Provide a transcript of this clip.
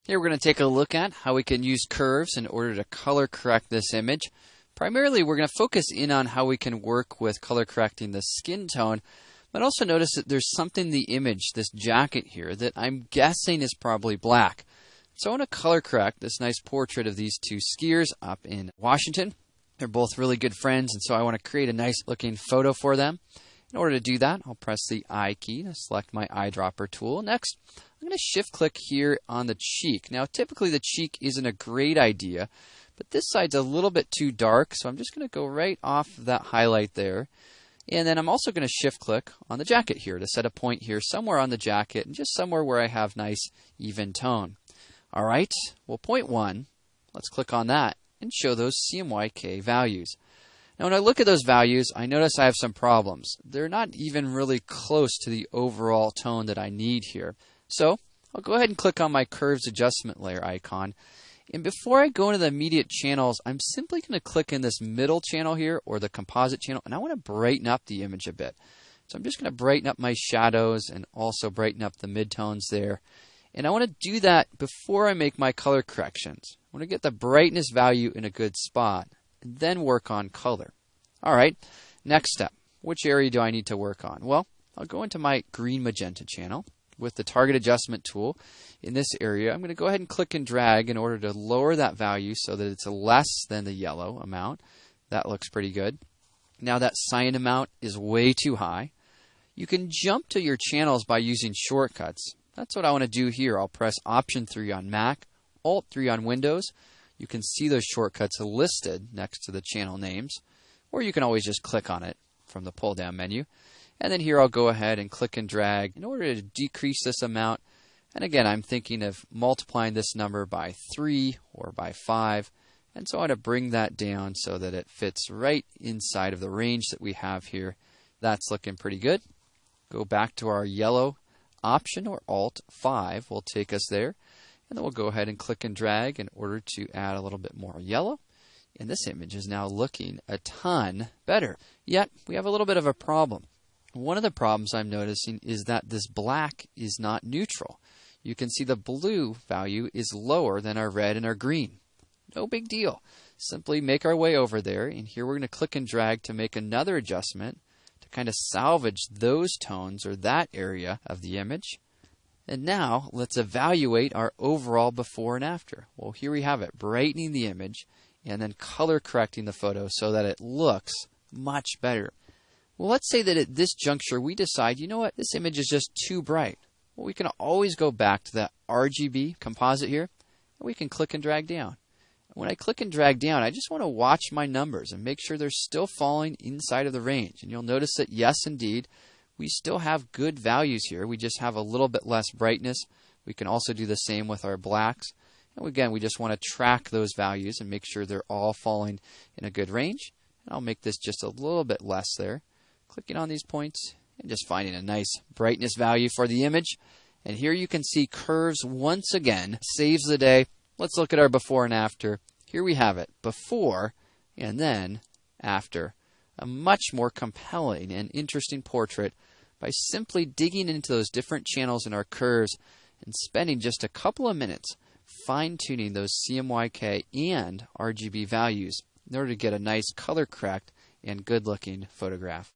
Here we're going to take a look at how we can use curves in order to color correct this image. Primarily, we're going to focus in on how we can work with color correcting the skin tone, but also notice that there's something in the image, this jacket here, that I'm guessing is probably black. So I want to color correct this nice portrait of these two skiers up in Washington. They're both really good friends, and so I want to create a nice looking photo for them. In order to do that, I'll press the I key to select my eyedropper tool. Next, I'm going to shift click here on the cheek. Now, typically the cheek isn't a great idea, but this side's a little bit too dark, so I'm just going to go right off that highlight there. And then I'm also going to shift click on the jacket here to set a point here somewhere on the jacket and just somewhere where I have nice even tone. All right, well, point 1, let's click on that and show those CMYK values. Now, when I look at those values, I notice I have some problems. They're not even really close to the overall tone that I need here. So I'll go ahead and click on my Curves Adjustment Layer icon. And before I go into the immediate channels, I'm simply going to click in this middle channel here, or the composite channel, and I want to brighten up the image a bit. So I'm just going to brighten up my shadows and also brighten up the midtones there. And I want to do that before I make my color corrections. I want to get the brightness value in a good spot, and then work on color. All right, next step. Which area do I need to work on? Well, I'll go into my green magenta channel with the target adjustment tool. In this area, I'm going to go ahead and click and drag in order to lower that value so that it's less than the yellow amount. That looks pretty good. Now that cyan amount is way too high. You can jump to your channels by using shortcuts. That's what I want to do here. I'll press Option 3 on Mac, Alt 3 on Windows. You can see those shortcuts listed next to the channel names, or you can always just click on it from the pull-down menu. And then here I'll go ahead and click and drag in order to decrease this amount. And again, I'm thinking of multiplying this number by 3 or by 5. And so I want to bring that down so that it fits right inside of the range that we have here. That's looking pretty good. Go back to our yellow. Option or Alt 5 will take us there. And then we'll go ahead and click and drag in order to add a little bit more yellow. And this image is now looking a ton better. Yet, we have a little bit of a problem. One of the problems I'm noticing is that this black is not neutral. You can see the blue value is lower than our red and our green. No big deal. Simply make our way over there, and here we're going to click and drag to make another adjustment to kind of salvage those tones or that area of the image. And now let's evaluate our overall before and after. Well, here we have it, brightening the image and then color correcting the photo so that it looks much better. Well, let's say that at this juncture we decide, you know what, this image is just too bright. Well, we can always go back to that RGB composite here, and we can click and drag down. When I click and drag down, I just want to watch my numbers and make sure they're still falling inside of the range. And you'll notice that, yes, indeed, we still have good values here. We just have a little bit less brightness. We can also do the same with our blacks. And again, we just want to track those values and make sure they're all falling in a good range. And I'll make this just a little bit less there. Clicking on these points and just finding a nice brightness value for the image. And here you can see Curves once again saves the day. Let's look at our before and after. Here we have it, before and then after. A much more compelling and interesting portrait by simply digging into those different channels in our curves and spending just a couple of minutes fine-tuning those CMYK and RGB values in order to get a nice color correct and good-looking photograph.